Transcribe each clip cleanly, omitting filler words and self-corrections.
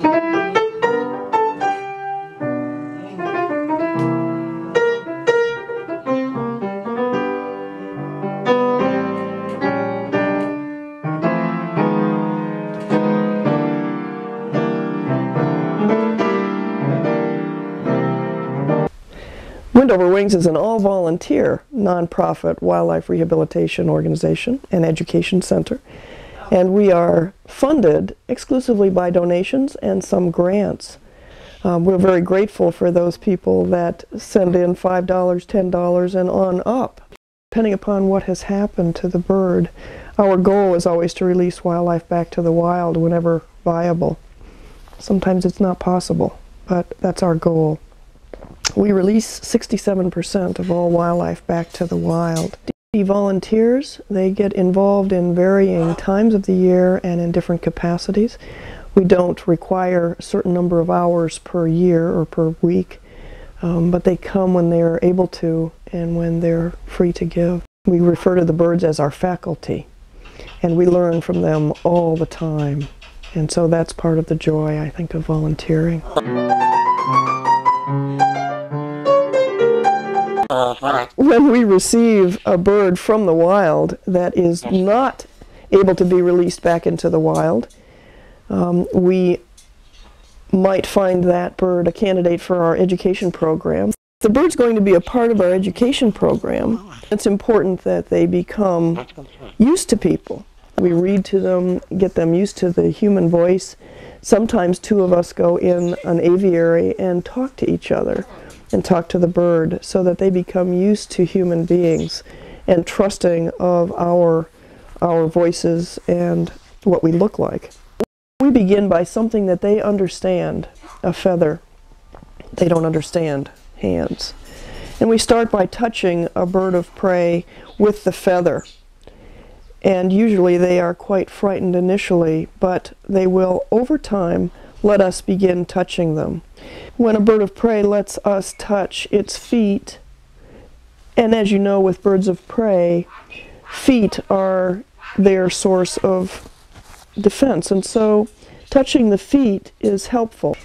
Wind Over Wings is an all-volunteer nonprofit wildlife rehabilitation organization and education center, and we are funded exclusively by donations and some grants. We're very grateful for those people that send in $5, $10 and on up. Depending upon what has happened to the bird, our goal is always to release wildlife back to the wild whenever viable. Sometimes it's not possible, but that's our goal. We release 67% of all wildlife back to the wild. The volunteers, they get involved in varying times of the year and in different capacities. We don't require a certain number of hours per year or per week, but they come when they're able to and when they're free to give. We refer to the birds as our faculty, and we learn from them all the time. And so that's part of the joy, I think, of volunteering. When we receive a bird from the wild that is not able to be released back into the wild, we might find that bird a candidate for our education program. The bird's going to be a part of our education program. It's important that they become used to people. We read to them, get them used to the human voice. Sometimes two of us go in an aviary and talk to each other and talk to the bird so that they become used to human beings and trusting of our voices and what we look like. We begin by something that they understand, a feather. They don't understand hands. And we start by touching a bird of prey with the feather. And usually they are quite frightened initially, but they will, over time, let us begin touching them. When a bird of prey lets us touch its feet, and as you know with birds of prey, feet are their source of defense, and so touching the feet is helpful.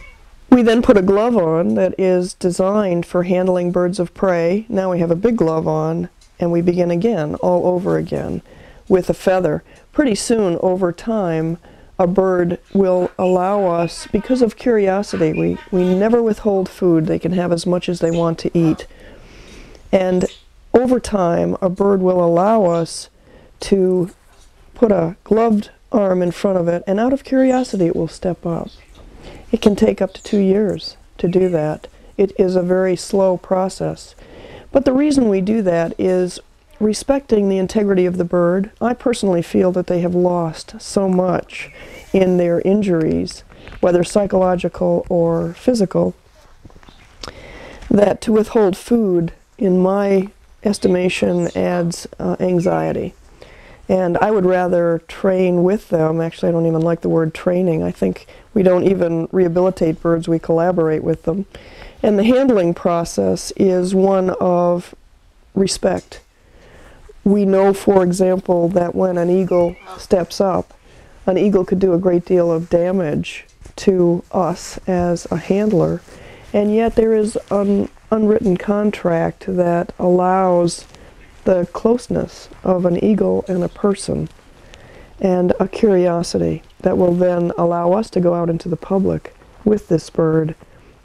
We then put a glove on that is designed for handling birds of prey. Now we have a big glove on, and we begin again, all over again, with a feather. Pretty soon, over time, a bird will allow us, because of curiosity, we never withhold food. They can have as much as they want to eat. And over time, a bird will allow us to put a gloved arm in front of it, and out of curiosity it will step up. It can take up to 2 years to do that. It is a very slow process. But the reason we do that is respecting the integrity of the bird. I personally feel that they have lost so much in their injuries, whether psychological or physical, that to withhold food, in my estimation, adds anxiety. And I would rather train with them. Actually, I don't even like the word training. I think we don't even rehabilitate birds, we collaborate with them. And the handling process is one of respect. We know, for example, that when an eagle steps up, an eagle could do a great deal of damage to us as a handler, and yet there is an unwritten contract that allows the closeness of an eagle and a person, and a curiosity that will then allow us to go out into the public with this bird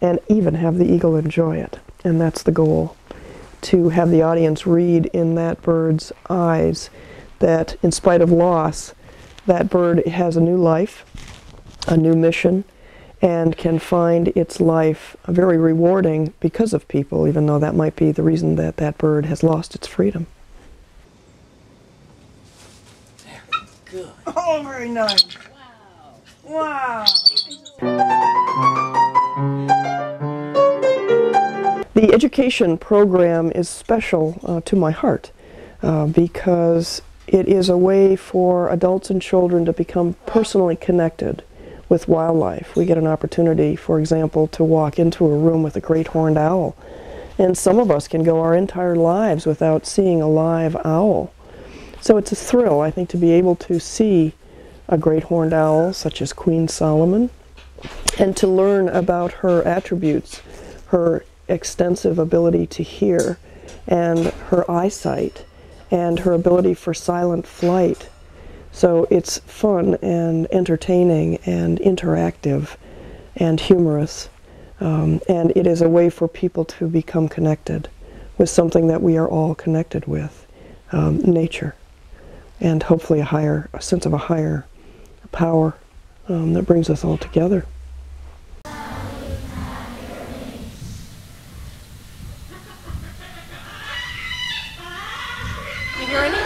and even have the eagle enjoy it. And that's the goal, to have the audience read in that bird's eyes that in spite of loss, that bird has a new life, a new mission, and can find its life very rewarding because of people, even though that might be the reason that that bird has lost its freedom. Very good. Oh, very nice. Wow. Wow. The education program is special to my heart because it is a way for adults and children to become personally connected with wildlife. We get an opportunity, for example, to walk into a room with a great horned owl. And some of us can go our entire lives without seeing a live owl. So it's a thrill, I think, to be able to see a great horned owl, such as Queen Solomon, and to learn about her attributes, her extensive ability to hear, and her eyesight, and her ability for silent flight. So it's fun and entertaining and interactive and humorous, and it is a way for people to become connected with something that we are all connected with, nature, and hopefully a sense of a higher power that brings us all together. You hear any?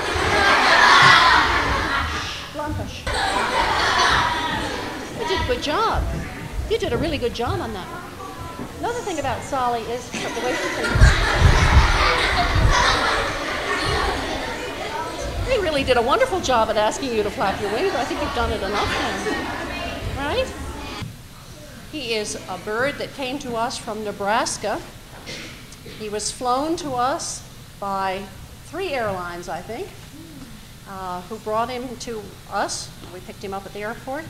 Blancash. You did a good job. You did a really good job on that one. Another thing about Solly is the way she thinks. He really did a wonderful job at asking you to flap your wings. I think you've done it enough now, right? He is a bird that came to us from Nebraska. He was flown to us by 3 airlines, I think, who brought him to us. We picked him up at the airport.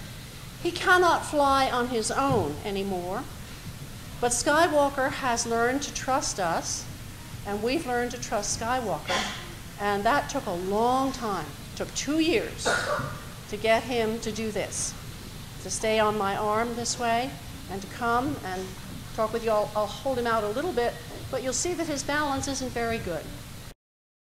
He cannot fly on his own anymore, but Skywalker has learned to trust us, and we've learned to trust Skywalker, and that took a long time. It took 2 years to get him to do this, to stay on my arm this way, and to come and talk with you. I'll hold him out a little bit, but you'll see that his balance isn't very good.